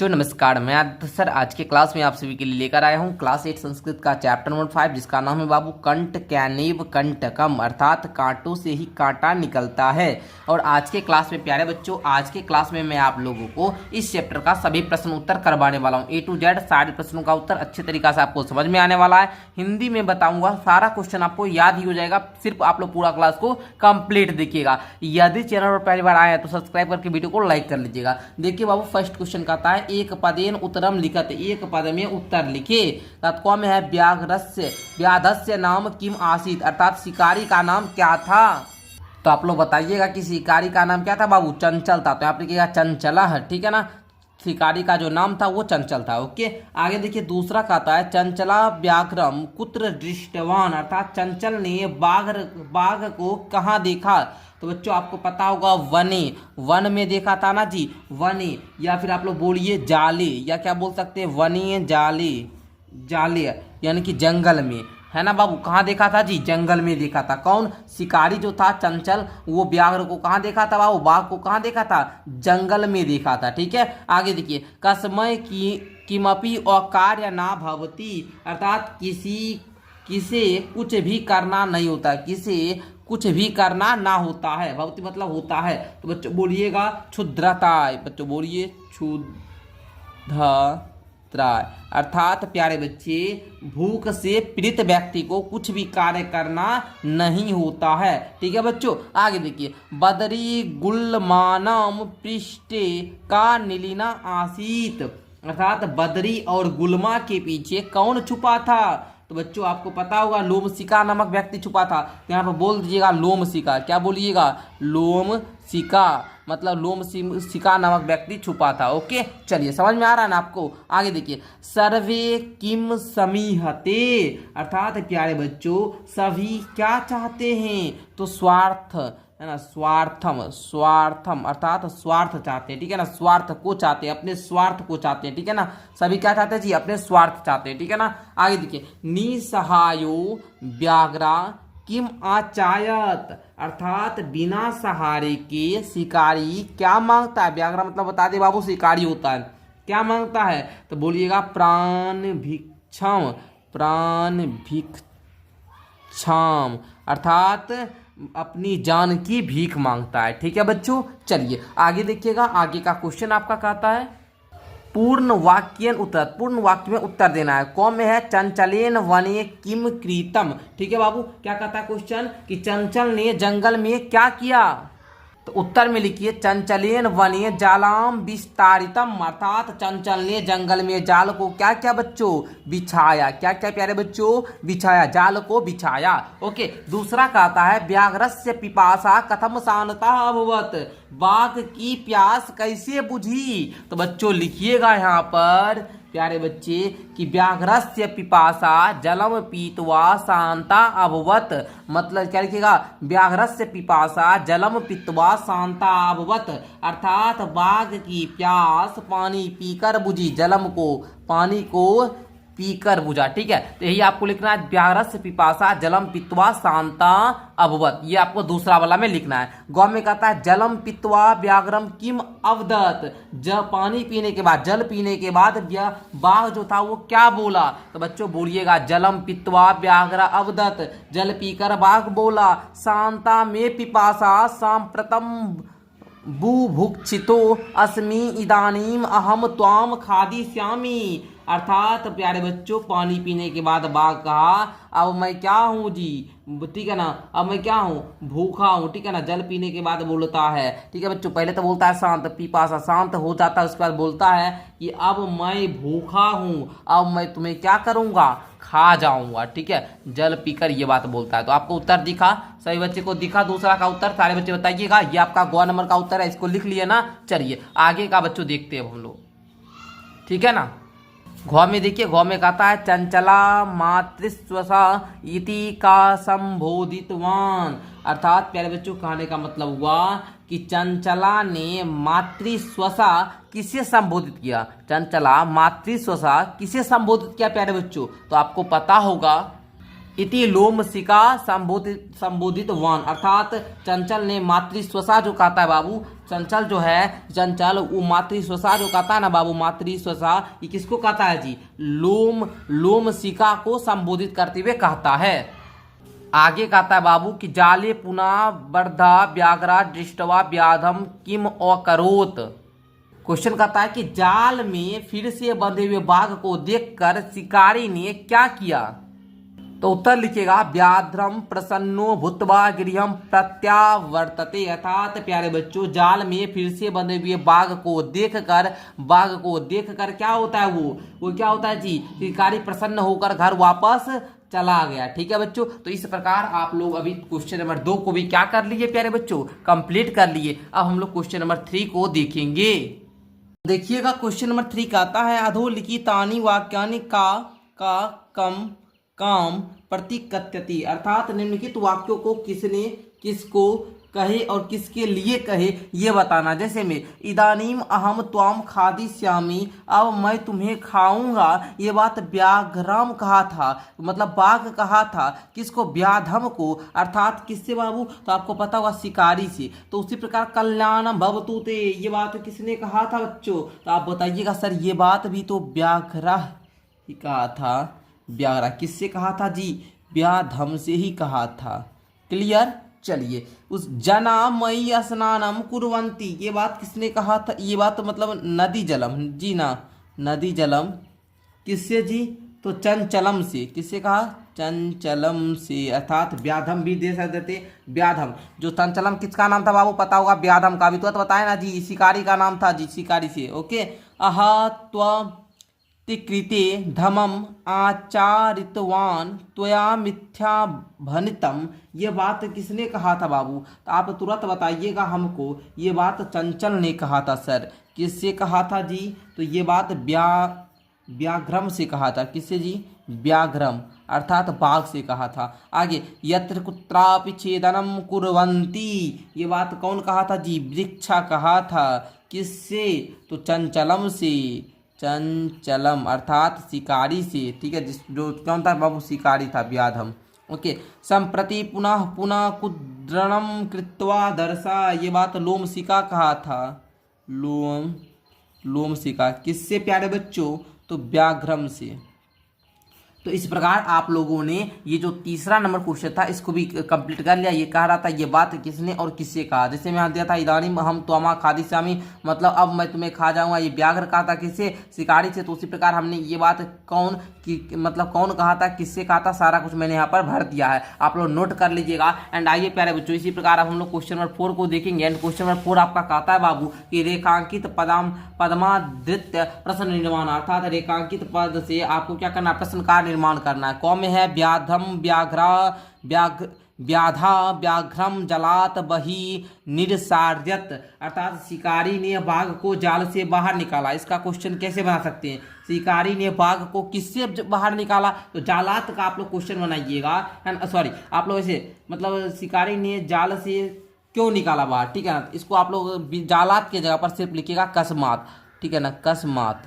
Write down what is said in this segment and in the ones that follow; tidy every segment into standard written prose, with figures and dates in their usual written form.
नमस्कार, मैं आदित्य सर आज के क्लास में आप सभी के लिए लेकर आया हूँ क्लास 8 संस्कृत का चैप्टर नंबर 5 जिसका नाम है बाबू कंट कैनेव कंटकम अर्थात कांटों से ही कांटा निकलता है। और आज के क्लास में प्यारे बच्चों, आज के क्लास में मैं आप लोगों को इस चैप्टर का सभी प्रश्न उत्तर करवाने वाला हूँ। A to Z सारे प्रश्नों का उत्तर अच्छे तरीके से आपको समझ में आने वाला है। हिंदी में बताऊंगा, सारा क्वेश्चन आपको याद ही हो जाएगा, सिर्फ आप लोग पूरा क्लास को कंप्लीट देखिएगा। यदि चैनल पर पहली बार आए हैं तो सब्सक्राइब करके वीडियो को लाइक कर लीजिएगा। देखिए बाबू, फर्स्ट क्वेश्चन कहता है एक पदेन उत्तरम लिखत, एक पद में उत्तर लिखे। तत्व में है व्याधस्य नाम किम आसीत अर्थात शिकारी का नाम क्या था। तो आप लोग बताइएगा कि शिकारी का नाम क्या था बाबू, चंचल था। तो आप लिखिएगा चंचला है, ठीक है ना। शिकारी का जो नाम था वो चंचल था। ओके, आगे देखिए दूसरा कहता है चंचला व्याघ्रम कुत्र दृष्टवान अर्थात चंचल ने बाघ को कहाँ देखा। तो बच्चों आपको पता होगा वन में देखा था ना जी, वने, या फिर आप लोग बोलिए जाले, या क्या बोल सकते हैं वने जाले यानी कि जंगल में, है ना बाबू। कहाँ देखा था जी, जंगल में देखा था। कौन, शिकारी जो था चंचल, वो व्याघ्र को कहाँ देखा था बाबू, बाघ को कहाँ देखा था, जंगल में देखा था। ठीक है, आगे देखिए कस्मय की किमपि अकार्य ना भवती अर्थात किसे कुछ भी करना नहीं होता, किसे कुछ भी करना ना होता है। भवती मतलब होता है। तो बच्चों बोलिएगा क्षुद्रताय, बच्चों बोलिए क्षुद्रताय अर्थात प्यारे बच्चे भूख से पीड़ित व्यक्ति को कुछ भी कार्य करना नहीं होता है। ठीक है बच्चों, आगे देखिए बदरी गुलमानम पृष्ठे का नीलिना आसीत अर्थात बदरी और गुलमा के पीछे कौन छुपा था। तो बच्चों आपको पता होगा लोमशिका नामक व्यक्ति छुपा था। तो यहाँ पर बोल दीजिएगा लोमशिका, क्या बोलिएगा लोमशिका मतलब लोमशिका नामक व्यक्ति छुपा था। ओके, चलिए समझ में आ रहा है ना आपको। आगे देखिए सर्वे किम समीहते अर्थात प्यारे बच्चों सभी क्या चाहते हैं, तो स्वार्थ है ना, स्वार्थम अर्थात स्वार्थ चाहते हैं। ठीक है ना, स्वार्थ को चाहते हैं, अपने स्वार्थ को चाहते हैं। ठीक है ना, सभी क्या चाहते हैं जी, अपने स्वार्थ चाहते हैं। ठीक है ना, आगे देखिए निसहायो व्याघ्रा किम आचायत अर्थात बिना सहारे के शिकारी क्या मांगता है। व्याघ्रा मतलब बता दे बाबू, शिकारी होता है, क्या मांगता है। तो बोलिएगा प्राण भिक्षाम अर्थात अपनी जान की भीख मांगता है। ठीक है बच्चों, चलिए आगे देखिएगा। आगे का क्वेश्चन आपका कहता है पूर्ण वाक्य में उत्तर देना है। कौन में है चंचलेन वने किम कृतम। ठीक है बाबू, क्या कहता है क्वेश्चन कि चंचल ने जंगल में क्या किया। तो उत्तर में लिखिए चंचलेन वने जालाम विस्तारितम अर्थात चंचल ने जंगल में जाल को क्या क्या बच्चों, बिछाया। क्या क्या प्यारे बच्चों, बिछाया, जाल को बिछाया। ओके, दूसरा कहता है व्याघ्रस्य पिपासा कथम शांता अभवत बाघ की प्यास कैसे बुझी। तो बच्चों लिखिएगा यहाँ पर प्यारे बच्चे कि व्याघ्रस्य पिपासा जलम पीत्वा शांता अभवत मतलब क्या लिखिएगा, व्याघ्रस्य पिपासा जलम पीत्वा शांता अभवत अर्थात बाघ की प्यास पानी पीकर बुझी, पानी को पीकर बुझा। ठीक है, तो यही आपको लिखना है व्याघ्रस्य पिपासा जलम पीत्वा शांता अभवत, ये आपको दूसरा वाला में लिखना है। गौ में कहता है जलम पीत्वा व्याघ्रम किम अवदत पानी पीने के बाद, जल पीने के बाद बाघ जो था वो क्या बोला। तो बच्चों बोलिएगा जलम पीत्वा व्याघ्र अवदत जल पीकर बाघ बोला शांता में पिपासा सांप्रतम बुभुक्षितो अस्मि इदानीम अहम त्वाम खादिष्यामि अर्थात प्यारे बच्चों पानी पीने के बाद बाघ कहा अब मैं क्या हूँ जी, ठीक है ना, अब मैं क्या हूँ, भूखा हूँ। ठीक है ना, जल पीने के बाद बोलता है। ठीक है बच्चों, पहले तो बोलता है शांत, पिपासा शांत हो जाता है, उसके बाद बोलता है कि अब मैं भूखा हूँ, अब मैं तुम्हें क्या करूँगा, खा जाऊंगा। ठीक है, जल पीकर ये बात बोलता है। तो आपको उत्तर दिखा, सभी बच्चे को दिखा दूसरा का उत्तर। सारे बच्चे बताइएगा, ये आपका गौ नंबर का उत्तर है, इसको लिख लिए ना। चलिए आगे का बच्चों देखते हैं हम लोग। ठीक है ना, घौ में देखिए, घौ में कहता है चंचला मातृस्वसा इति का संबोधितवान अर्थात प्यारे बच्चों कहने का मतलब हुआ कि चंचला ने मातृस्वसा किसे संबोधित किया। चंचला मातृस्वसा किसे संबोधित किया प्यारे बच्चों, तो आपको पता होगा इति लोमशिका संबोधित वन, अर्थात चंचल ने मातृस्वसा जो कहता है बाबू, चंचल जो है, चंचल वो मातृस्वसा जो कहता है ना बाबू, मातृस्वसा ये किसको कहता है जी, लोमशिका को संबोधित करते हुए कहता है। आगे कहता है बाबू कि जाले पुनः वर्धा व्याघ्रा दृष्टवा व्याधम किम अकरोत। क्वेश्चन कहता है कि जाल में फिर से बंधे हुए बाघ को देखकर शिकारी ने क्या किया। तो उत्तर लिखिएगा व्याघ्रम प्रसन्नो भूत्वा गृहम प्रत्यावर्तते, अर्थात प्यारे बच्चों जाल में फिर से बंधे हुए बाघ को देखकर क्या होता है, वो क्या होता है जी, शिकारी प्रसन्न होकर घर वापस चला गया। ठीक है बच्चों, तो इस प्रकार आप लोग अभी क्वेश्चन नंबर 2 को भी क्या कर लिए प्यारे बच्चों, कंप्लीट कर लिए। अब हम लोग क्वेश्चन नंबर 3 को देखेंगे। देखिएगा क्वेश्चन नंबर 3 का आता है अधोलिखितानि वाक्यानि का कम काम प्रतिकथ्यति, अर्थात निम्नलिखित वाक्यों को किसने किसको कहे और किसके लिए कहे ये बताना। जैसे में इदानीम अहम त्वाम खादिष्यामि, अब मैं तुम्हें खाऊंगा, ये बात व्याघ्रम कहा था, मतलब बाघ कहा था, किसको, व्याधम को, अर्थात किससे बाबू, तो आपको पता होगा शिकारी से। तो उसी प्रकार कल्याणम भवतु ते, ये बात किसने कहा था बच्चों, तो आप बताइएगा सर ये बात भी तो व्याघ्र ही कहा था, व्याघ्र किससे कहा था जी, व्याधम से ही कहा था। क्लियर, चलिए उस जना मई स्नानम कुर्वंती, ये बात किसने कहा था, ये बात तो मतलब नदी जलम जी ना, नदी जलम किससे जी, तो चंचलम से, किससे कहा, चंचलम से, अर्थात व्याधम भी दे सकते थे, व्याधम जो चंचलम किसका नाम था बाबू पता होगा, व्याधम का भी तो बताया ना जी, शिकारी का नाम था जी, शिकारी से। ओके, अहा कृते धमम आचारितवान त्वया मिथ्या भनितम, ये बात किसने कहा था बाबू, तो आप तुरंत बताइएगा हमको, ये बात चंचल ने कहा था सर, किससे कहा था जी, तो ये बात व्याघ्रम से कहा था, किससे जी, व्याघ्रम अर्थात बाघ से कहा था। आगे यत्र कुत्रापि छेदनम कुर्वन्ति, ये बात कौन कहा था जी, वृक्षा कहा था, किससे, तो चंचलम से, चंचलम अर्थात शिकारी से। ठीक है, जिस जो कौन था बाबू, शिकारी था, व्याधम। ओके, संप्रति पुनः पुनः कुद्रणम कृत्वा दर्शा, ये बात लोमशिका कहा था, लोमशिका किससे प्यारे बच्चों, तो व्याघ्रम से। तो इस प्रकार आप लोगों ने ये जो तीसरा नंबर क्वेश्चन था इसको भी कंप्लीट कर लिया। ये कह रहा था ये बात किसने और किससे कहा, जैसे मैं यहाँ दिया था इदानीम हम त्वमा खादिष्यामि, मतलब अब मैं तुम्हें खा जाऊंगा, ये व्याघ्र कहा था किससे, शिकारी से। तो उसी प्रकार हमने ये बात कौन की मतलब कौन कहा था, किससे कहा था, सारा कुछ मैंने यहाँ पर भर दिया है, आप लोग नोट कर लीजिएगा। एंड आइए प्यारे बच्चों, इसी प्रकार अब हम लोग क्वेश्चन नंबर 4 को देखेंगे। एंड क्वेश्चन नंबर 4 आपका कहता है बाबू कि रेखांकित पदमादृत्य प्रश्न निर्माण, अर्थात रेखांकित पद से आपको क्या करना, प्रश्न का निर्माण करना है। कौन में है, व्याधम व्याधा व्याघ्रम जलात बही निरसार्यत, अर्थात शिकारी ने बाघ को जाल से बाहर निकाला। इसका क्वेश्चन कैसे बना सकते हैं, शिकारी ने बाघ को किससे बाहर निकाला, तो जालात का आप लोग क्वेश्चन बनाइएगा। सॉरी आप लोग ऐसे मतलब शिकारी ने जाल से क्यों निकाला बाहर, ठीक है ना, इसको आप लोग जालात की जगह पर सिर्फ लिखिएगा कस्मात, ठीक है ना, कस्मात,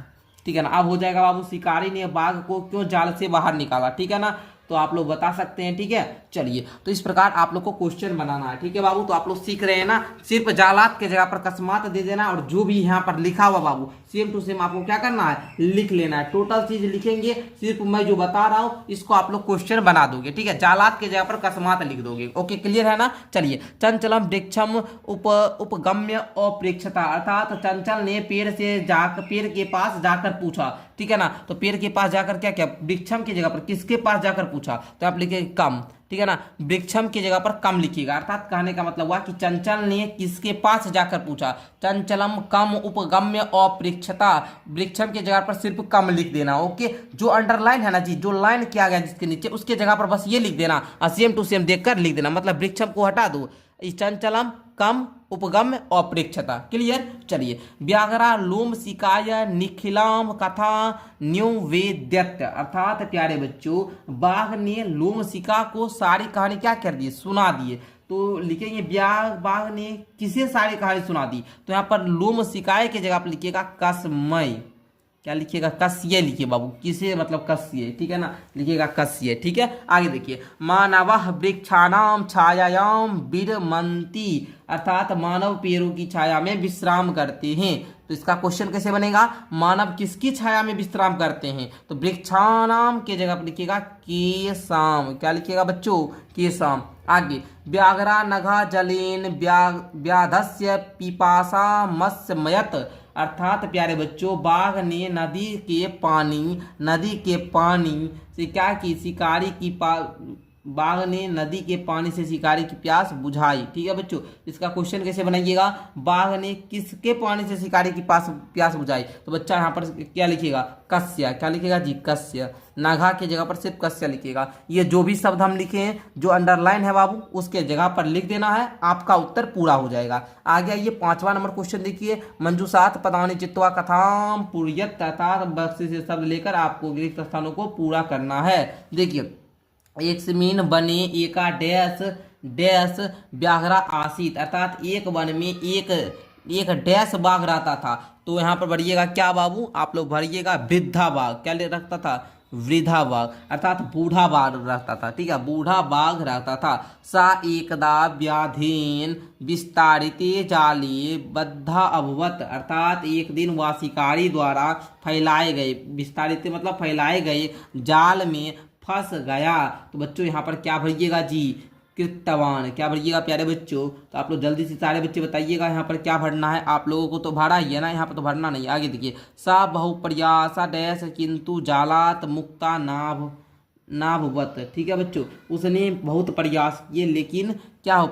ठीक है ना। अब हो जाएगा बाबू शिकारी ने बाघ को क्यों जाल से बाहर निकाला, ठीक है ना, तो आप लोग बता सकते हैं। ठीक है, चलिए तो इस प्रकार आप लोग को क्वेश्चन बनाना है। ठीक है बाबू, तो आप लोग सीख रहे हैं ना, सिर्फ जालात के जगह पर कस्मात दे देना और जो भी यहाँ पर लिखा हुआ बाबू सेम टू सेम आपको क्या करना है, लिख लेना है। टोटल चीज लिखेंगे, सिर्फ मैं जो बता रहा हूँ इसको आप लोग क्वेश्चन बना दोगे। ठीक है, जालात के जगह पर कस्मात लिख दोगे। ओके, क्लियर है ना। चलिए, चंचलम वृक्षम उपगम्य अप्रेक्षता, अर्थात चंचल ने पेड़ के पास जाकर पूछा। ठीक है ना, तो पेड़ के पास जाकर क्या क्या, वृक्षम की जगह पर किसके पास जाकर पूछा, तो आप लिखे कम। ठीक है ना, वृक्षम की जगह पर कम लिखिएगा, अर्थात कहने का मतलब हुआ कि चंचल ने किसके पास जाकर पूछा, चंचलम कम उपगम्य अप्रेक्षता, वृक्षम की जगह पर सिर्फ कम लिख देना। ओके, जो अंडरलाइन है ना जी, जो लाइन किया गया जिसके नीचे उसके जगह पर बस ये लिख देना, सेम टू सेम देखकर लिख देना, मतलब वृक्षम को हटा दो, चंचलम कम उपगम्य अप्रेक्षता। क्लियर। चलिए, व्याघ्रा लोमशिकाय निखिलाम कथा न्यूवेद्यत, अर्थात प्यारे बच्चों बाघ ने लोमशिका को सारी कहानी क्या कर दी, सुना दिए। तो लिखेंगे बाघ ने किसे सारी कहानी सुना दी, तो यहाँ पर लोमशिकाय की जगह पर लिखिएगा कसमय। क्या लिखिएगा, कस्य लिखिए बाबू, किसे मतलब कस्य, ठीक है ना, लिखिएगा कस्य, ठीक है। आगे देखिए, मानवः वृक्षाणाम छायायाम विरमन्ति, अर्थात मानव पेड़ों की छाया में विश्राम करते हैं। तो इसका क्वेश्चन कैसे बनेगा, मानव किसकी छाया में विश्राम करते हैं, तो वृक्षाणाम के जगह पर लिखिएगा केशाम, क्या लिखिएगा बच्चों, केशाम। आगे, व्याघ्रा नघा जलेन व्याधस्य पिपासा मत्स्यमयत, अर्थात प्यारे बच्चों बाघ ने नदी के पानी से क्या की, शिकारी की बाघ ने नदी के पानी से शिकारी की प्यास बुझाई, ठीक है बच्चों। इसका क्वेश्चन कैसे बनाइएगा, बाघ ने किसके पानी से शिकारी की प्यास बुझाई, तो बच्चा यहाँ पर क्या लिखिएगा, कस्य, क्या लिखिएगा जी, कस्य। नाघा की जगह पर सिर्फ कस्य लिखिएगा। ये जो भी शब्द हम लिखे हैं जो अंडरलाइन है बाबू उसके जगह पर लिख देना है, आपका उत्तर पूरा हो जाएगा। आगे आइए 5वां नंबर क्वेश्चन देखिए, मंजूषात पदानि चित्वा कथाम पुर्यत, अर्थात बख्शी से शब्द लेकर आपको रिक्त स्थानों को पूरा करना है। देखिए, एक जमीन बने एका डैश डैश व्याघ्रा आसीत, अर्थात एक वन में एक डैश बाघ रहता था। तो यहाँ पर भरिएगा क्या बाबू, आप लोग भरिएगा वृद्धा बाघ, क्या ले रखता था, वृद्धा बाघ, अर्थात बूढ़ा बाघ रहता था, ठीक है, बूढ़ा बाघ रहता था। सा एकदा व्याधीन विस्तारिते जाले बद्धा अभवत, अर्थात एक दिन वह शिकारी द्वारा फैलाए गए, विस्तारित मतलब फैलाए गए जाल में फंस गया। तो बच्चों यहाँ पर क्या भरिएगा जी, कृतवान, क्या भरिएगा प्यारे बच्चों, तो आप लोग जल्दी से सारे बच्चे बताइएगा यहाँ पर क्या भरना है। आप लोगों को तो भरा ही है ना, यहाँ पर तो भरना नहीं। आगे देखिए, सा बहुप्रयासा डैश किंतु जालात मुक्ता नाभवत, ठीक है बच्चों, उसने बहुत प्रयास किए लेकिन क्या हो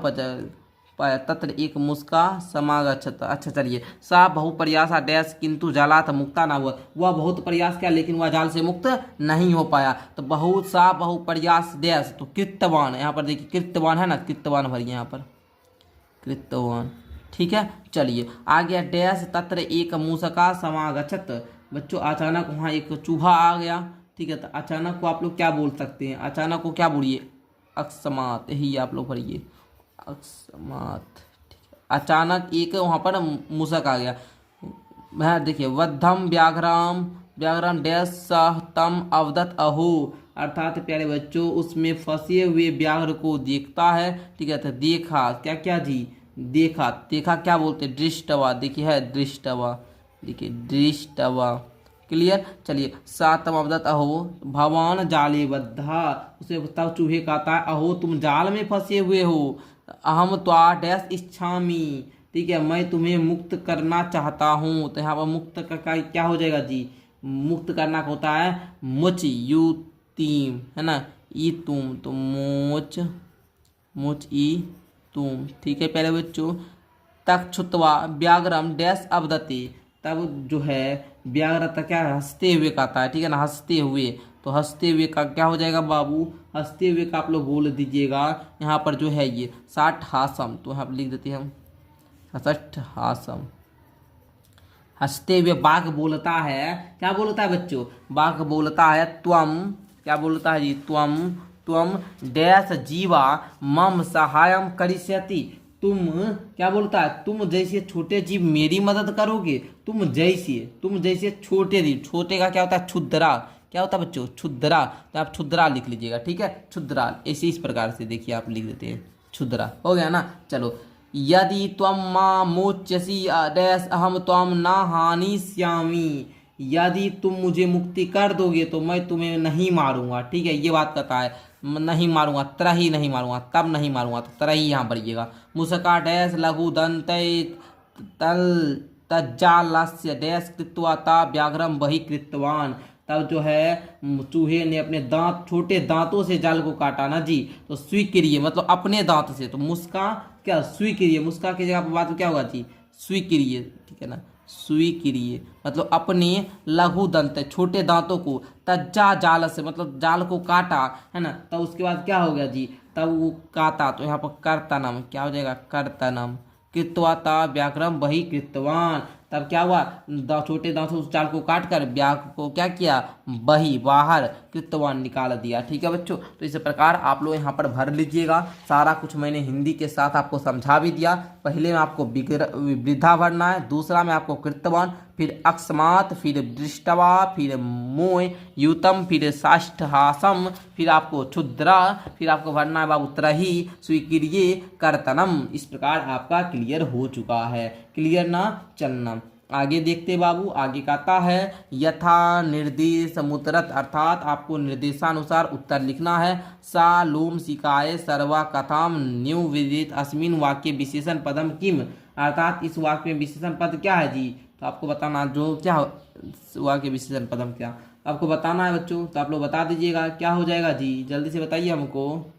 पाया, तत्र एक मुस्का समागच्छत। अच्छा चलिए, सा बहुप्रयासा डैश किंतु जालात मुक्ता ना हुआ, वह बहुत प्रयास किया लेकिन वह जाल से मुक्त नहीं हो पाया। तो बहुप्रयास डैश, तो कृतवान, यहाँ पर देखिए कृतवान है ना, कृतवान भरिए यहाँ पर कृतवान, ठीक है। चलिए आगे, डैश तत्र एक मूसका समागच्छत, बच्चों अचानक वहाँ एक चूहा आ गया, ठीक है। तो अचानक को आप लोग क्या बोल सकते हैं, अचानक को क्या बोलिए, अकस्मात, यही आप लोग भरिए अकस्मात, ठीक है। अचानक एक वहाँ पर मूसक आ गया है, देखिए, वद्धम व्याघ्राम डैश सह तम अवदत अहो, अर्थात प्यारे बच्चों उसमें फंसे हुए व्याघ्र को देखता है, ठीक है। तो देखा, क्या क्या जी, देखा, देखा क्या बोलते, दृष्टवा, देखिए है दृष्टवा, देखिए दृष्टवा, क्लियर। चलिए, सातम अवदत अहो भवान जाले बद्धा, उसे तब चूहे कहता है, अहो तुम जाल में फंसे हुए हो, अहम त्वा डैश इच्छामी, ठीक है, मैं तुम्हें मुक्त करना चाहता हूँ। तो यहाँ पर मुक्त का क्या हो जाएगा जी, मुक्त करना होता है मुच यू तीम, है ना, ई तुम, तो मुच ई तुम, ठीक है प्यारे बच्चों। तक छुतवा व्याघ्रम डैश अवदते, तब जो है व्याघ्र तक क्या हंसते हुए कहता है, ठीक है ना, हंसते हुए, तो हंसते हुए का क्या हो जाएगा बाबू, हंसते हुए का आप लोग बोल दीजिएगा यहाँ पर जो है ये 60 हासम, तो यहाँ पर लिख देते हैं हम 60 हासम। हंसते हुए बाघ बोलता है, क्या बोलता है बच्चों, बाघ बोलता है त्वम, क्या बोलता है जी, त्वम डैश जीवा मम सहायम करिष्यति, तुम क्या बोलता है, तुम जैसे छोटे जीव मेरी मदद करोगे, तुम जैसे छोटे जीव, छोटे का क्या होता है, क्षुद्रा, क्या होता है बच्चों, क्षुद्रा, तो आप क्षुद्रा लिख लीजिएगा, ठीक है, क्षुद्रा, ऐसे इस प्रकार से देखिए आप लिख देते हैं, क्षुद्रा हो गया ना। चलो, यदि त्वम मां मोच्यसी डैश अहम त्वम ना हानिष्यामि, यदि तुम मुझे मुक्ति कर दोगे तो मैं तुम्हें नहीं मारूंगा, ठीक है, ये बात कहता है, नहीं मारूंगा, तरही नहीं मारूंगा, तब नहीं मारूंगा, तो तरही यहाँ भरिएगा। मुसका डैश लघु दंत तल तज्जालस्य डैश कृत्वा ता व्याघ्रम वही कृतवान, तब जो है चूहे ने अपने दांत, छोटे दांतों से जाल को काटा ना जी, तो स्वीक्रिय मतलब अपने दांत से, तो मुस्का क्या स्वीक्रिय, मुस्का की जगह पर बात क्या होगा जी, स्वीक्रिय, ठीक है ना, स्वीक्रिय मतलब अपने लघु दंत छोटे दांतों को, तज्जा जाल से मतलब जाल को काटा, है ना, तब उसके बाद क्या हो गया जी, तब वो काटा, तो यहाँ पर कर्तनम, क्या हो जाएगा, कर्तनम, कृत्वा ता व्याघ्रम वही कृतवान, तब क्या हुआ, छोटे दांतों उस जाल को काट कर व्याघ्र को क्या किया, बही बाहर कृतवान निकाल दिया, ठीक है बच्चों। तो इस प्रकार आप लोग यहाँ पर भर लीजिएगा, सारा कुछ मैंने हिंदी के साथ आपको समझा भी दिया। पहले में आपको वृद्धा भरना है, दूसरा में आपको कृतवान, फिर अकस्मात, फिर दृष्टवा, फिर मोय युतम, फिर साष्टहासम, फिर आपको क्षुद्रा, फिर आपको भरना है बाबू त्रही स्वीक्रिय कर्तनम। इस प्रकार आपका क्लियर हो चुका है। क्लियर ना, चलना आगे देखते बाबू। आगे कहता है यथा निर्देश मुतरत, अर्थात आपको निर्देशानुसार उत्तर लिखना है। सा लोम सिकाय सर्वा कथाम न्यू विदित अस्मिन वाक्य विशेषण पदम किम, अर्थात इस वाक्य में विशेषण पद क्या है जी, तो आपको बताना जो क्या वाक्य विशेषण पदम क्या आपको बताना है बच्चों, तो आप लोग बता दीजिएगा क्या हो जाएगा जी, जल्दी से बताइए हमको।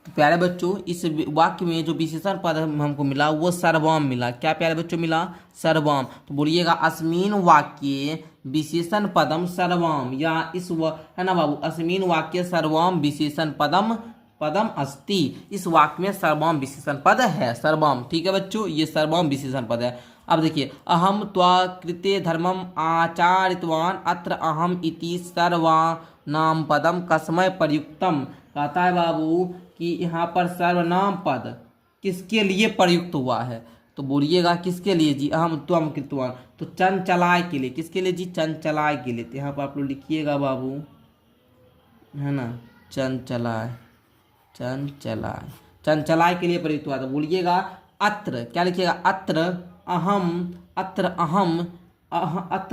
तो प्यारे बच्चों इस वाक्य में जो विशेषण पद हमको मिला वो सर्वम मिला। क्या प्यारे बच्चों मिला, सर्वम। तो बोलिएगा अस्मिन वाक्य विशेषण पदम सर्वम, या है ना बाबू, अस्मिन वाक्य सर्वम विशेषण पदम पदम अस्ति। इस वाक्य में सर्वम विशेषण पद है, सर्वम। ठीक है बच्चों, ये सर्वम विशेषण पद है। अब देखिए अहम त्वा कृते धर्मम आचारितवान अत्र अहम इति सर्वनाम पदम कस्मय प्रयुक्तम। कहता है बाबू कि यहाँ पर सर्वनाम पद किसके लिए प्रयुक्त हुआ है, तो बोलिएगा किसके लिए जी, अहम त्वम कृतवान, तो चंचलाय के लिए। किसके लिए जी, चंचलाय के लिए। तो यहाँ पर आप लोग लिखिएगा बाबू, है ना, चंचलाय, चंचलाय, चंचलाय के लिए प्रयुक्त हुआ। तो बोलिएगा अत्र, क्या लिखिएगा, अत्र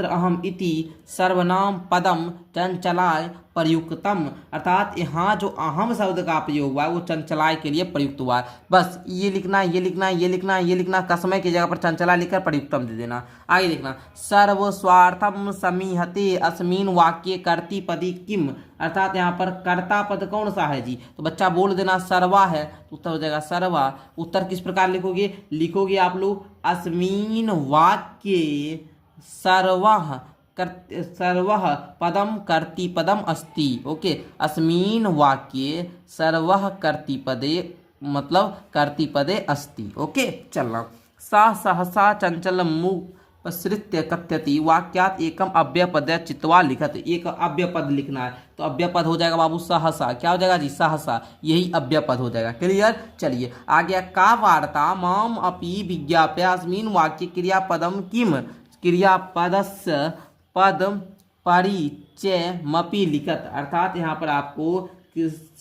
अहम इति सर्वनाम पदम चंचलाय प्रयुक्तम, अर्थात यहाँ जो अहम शब्द का प्रयोग हुआ है वो चंचलाय के लिए प्रयुक्त हुआ है। बस ये लिखना, ये लिखना, ये लिखना, ये लिखना, कसमय की जगह पर चंचलाय लिखकर प्रयुक्तम दे देना। आगे देखना, सर्व स्वार्थम समीहते अस्मिन वाक्य कर्तृपदी किम, अर्थात यहाँ पर कर्ता पद कौन सा है जी, तो बच्चा बोल देना सर्वा है, तो उत्तर हो जाएगा सर्वा। उत्तर किस प्रकार लिखोगे, लिखोगे आप लोग अस्मिन वाक्य सर्वः पदम कर्तृपदम अस्ति। ओके, अस्मिन वाक्ये सर्वः कर्तृपदे मतलब कर्तृपदे अस्ति। ओके, चलना। सा सहसा चंचल मुपसृत्य कथ्यति वाक्यात एकम अव्ययपद चित्वा लिखत। एक अव्ययपद लिखना है, तो अव्ययपद हो जाएगा बाबू सहसा। क्या हो जाएगा जी, सहसा, यही अव्ययपद हो जाएगा। क्लियर, चलिए आगे। का वार्ता माम अपि विज्ञाप्य अस्मिन वाक्य क्रियापदम किम, क्रियापदस्य पद परिचय मपि लिखत, अर्थात यहाँ पर आपको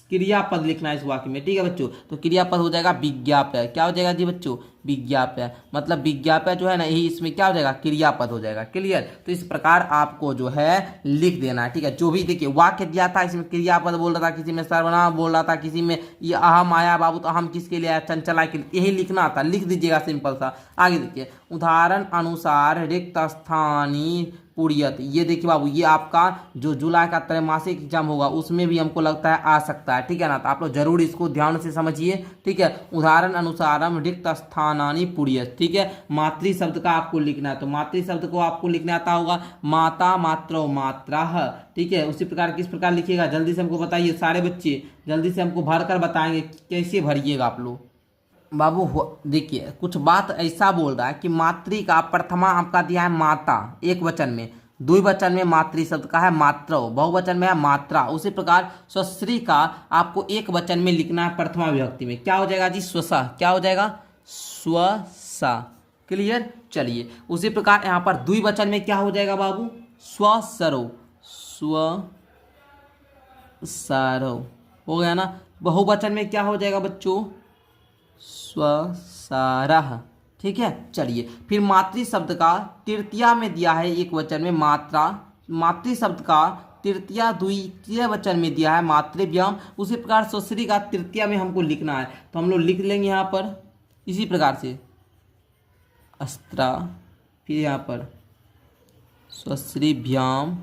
क्रियापद लिखना है इस वाक्य में। ठीक है बच्चों, तो क्रियापद हो जाएगा विज्ञाप्य। क्या हो जाएगा जी बच्चों, विज्ञाप्य, मतलब विज्ञाप्य जो है ना, यही इसमें क्या हो जाएगा, क्रियापद हो जाएगा। क्लियर, तो इस प्रकार आपको जो है लिख देना है। ठीक है, जो भी देखिए वाक्य दिया था इसमें क्रियापद बोल रहा था, किसी में सर्वनाम बोल रहा था, किसी में ये अहम आया बाबू, तो अहम किसके लिए आया, चंचलाय के लिए, यही लिखना था, लिख दीजिएगा सिंपल सा। आगे देखिए, उदाहरण अनुसार रिक्त स्थानीय पुड़ियत, ये देखिए बाबू, ये आपका जो जुलाई का त्रैमासिक एग्जाम होगा उसमें भी हमको लगता है आ सकता है। ठीक है ना, तो आप लोग जरूर इसको ध्यान से समझिए। ठीक है, उदाहरण अनुसारम रिक्त स्थानानि पुड़ियत। ठीक है, मातृ शब्द का आपको लिखना है, तो मातृ शब्द को आपको लिखना आता होगा माता, मात्रो, मात्रा। ठीक है, उसी प्रकार किस प्रकार लिखिएगा, जल्दी से हमको बताइए सारे बच्चे, जल्दी से हमको भर कर बताएंगे कैसे भरिएगा आप लोग। बाबू देखिए कुछ बात ऐसा बोल रहा है कि मातृ का प्रथमा आपका दिया है माता एक वचन में, द्विवचन में मातृ शब्द का है मात्रो, बहुवचन में है मात्रा। उसी प्रकार स्वश्री का आपको एक वचन में लिखना है प्रथमा विभक्ति में। क्या हो जाएगा जी, स्वसा। क्या हो जाएगा, स्वसा। क्लियर, चलिए उसी प्रकार यहाँ पर द्विवचन में क्या हो जाएगा बाबू, स्वसरो, स्वसारो हो गया ना। बहुवचन में क्या हो जाएगा बच्चों, स्वसारः। ठीक है, चलिए फिर मातृ शब्द का तृतीया में दिया है एक वचन में मात्रा, मातृ शब्द का तृतीया द्वितीय वचन में दिया है मातृव्यम। उसी प्रकार स्वश्री का तृतीया में हमको लिखना है, तो हम लोग लिख लेंगे यहाँ पर इसी प्रकार से अस्त्रा, फिर यहाँ पर स्वश्री भ्याम,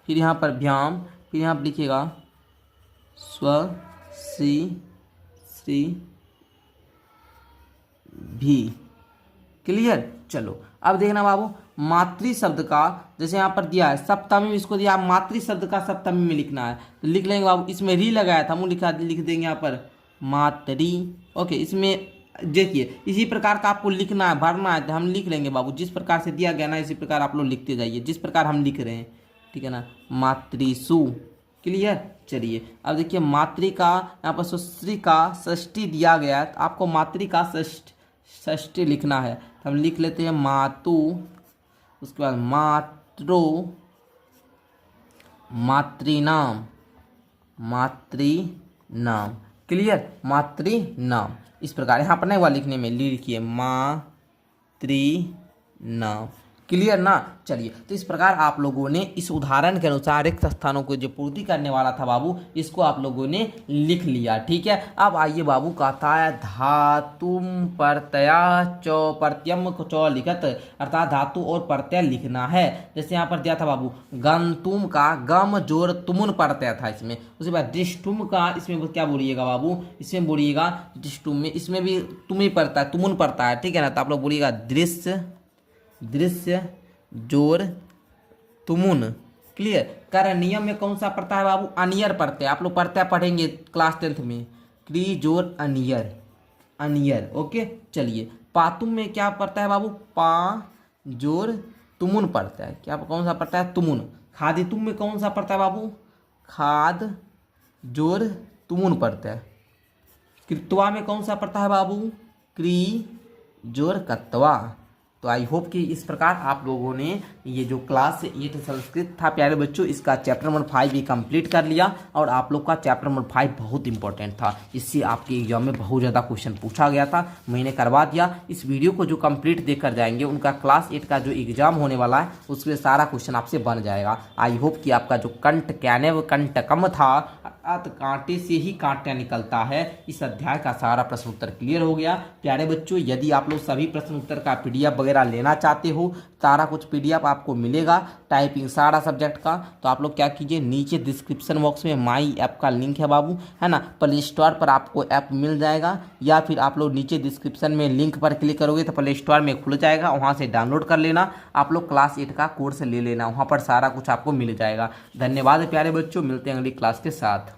फिर यहाँ पर भ्याम, फिर यहाँ पर लिखिएगा स्वश्री श्री भी। क्लियर, चलो अब देखना बाबू मातृ शब्द का, जैसे यहाँ पर दिया है सप्तमी, इसको दिया मातृ शब्द का सप्तमी में लिखना है, तो लिख लेंगे बाबू। इसमें री लगाया था, हम लिख देंगे यहाँ पर मातरी। ओके, इसमें देखिए इसी प्रकार का आपको लिखना है, भरना है, तो हम लिख लेंगे बाबू। जिस प्रकार से दिया गया ना इसी प्रकार आप लोग लिखते जाइए, जिस प्रकार हम लिख रहे हैं। ठीक है ना, मातृसु। क्लियर, चलिए अब देखिए मातृ का यहाँ पर सुश्री का षष्ठी दिया गया है, तो आपको मातृ का षष्ठी लिखना है, तो हम लिख लेते हैं मातु उसके बाद मातृनाम, मातृनाम, क्लियर, मातृनाम। इस प्रकार यहाँ पर नहीं हुआ लिखने में, लिखिए मातृनाम, क्लियर ना। चलिए, तो इस प्रकार आप लोगों ने इस उदाहरण के अनुसार रिक्त स्थानों को जो पूर्ति करने वाला था बाबू, इसको आप लोगों ने लिख लिया, ठीक है। अब आइए बाबू, कहता है धातुम प्रत्यय चौ प्रत्यम चौ लिखत, अर्थात धातु और प्रत्यय लिखना है। जैसे यहाँ पर दिया था बाबू, गंतुम का गम जोर तुमुन प्रत्यय था इसमें। उसके बाद दृष्टुम का, इसमें क्या बोलिएगा बाबू, इसमें बोलिएगा दृष्टुम में, इसमें भी तुम ही पड़ता है, तुमुन पड़ता है, ठीक है ना। तो आप लोग बोलिएगा दृश्य जोर तुमुन, क्लियर। करनियम में कौन सा पड़ता है बाबू, अनियर पड़ते हैं। आप लोग प्रत्यय पढ़ेंगे क्लास 10th में, क्री जोर अनियर, अनियर, ओके। चलिए, पातुम में क्या पड़ता है बाबू, पा जोर तुमुन पड़ता है। क्या कौन सा पड़ता है, तुमुन। खादितुम में कौन सा पड़ता है बाबू, खाद जोर तुमुन पड़ता है। कृत्वा में कौन सा पड़ता है बाबू, क्री जोर कत्वा। तो आई होप कि इस प्रकार आप लोगों ने ये जो क्लास 8 संस्कृत था प्यारे बच्चों, इसका चैप्टर नंबर 5 भी कंप्लीट कर लिया। और आप लोग का चैप्टर नंबर 5 बहुत इंपॉर्टेंट था, इससे आपके एग्जाम में बहुत ज़्यादा क्वेश्चन पूछा गया था, मैंने करवा दिया। इस वीडियो को जो कंप्लीट देखकर जाएंगे, उनका क्लास 8 का जो एग्जाम होने वाला है उसमें सारा क्वेश्चन आपसे बन जाएगा। आई होप कि आपका जो कंठ कैनेव कंटकम था, अर्थात कांटे से ही कांटा निकलता है, इस अध्याय का सारा प्रश्न उत्तर क्लियर हो गया। प्यारे बच्चों, यदि आप लोग सभी प्रश्न उत्तर का PDF वगैरह लेना चाहते हो, सारा कुछ PDF आपको मिलेगा, टाइपिंग सारा सब्जेक्ट का। तो आप लोग क्या कीजिए, नीचे डिस्क्रिप्शन बॉक्स में माई ऐप का लिंक है बाबू, है ना। प्ले स्टोर पर आपको ऐप मिल जाएगा, या फिर आप लोग नीचे डिस्क्रिप्शन में लिंक पर क्लिक करोगे तो प्ले स्टोर में खुल जाएगा, वहाँ से डाउनलोड कर लेना। आप लोग क्लास 8 का कोर्स ले लेना, वहाँ पर सारा कुछ आपको मिल जाएगा। धन्यवाद प्यारे बच्चों, मिलते हैं अगली क्लास के साथ।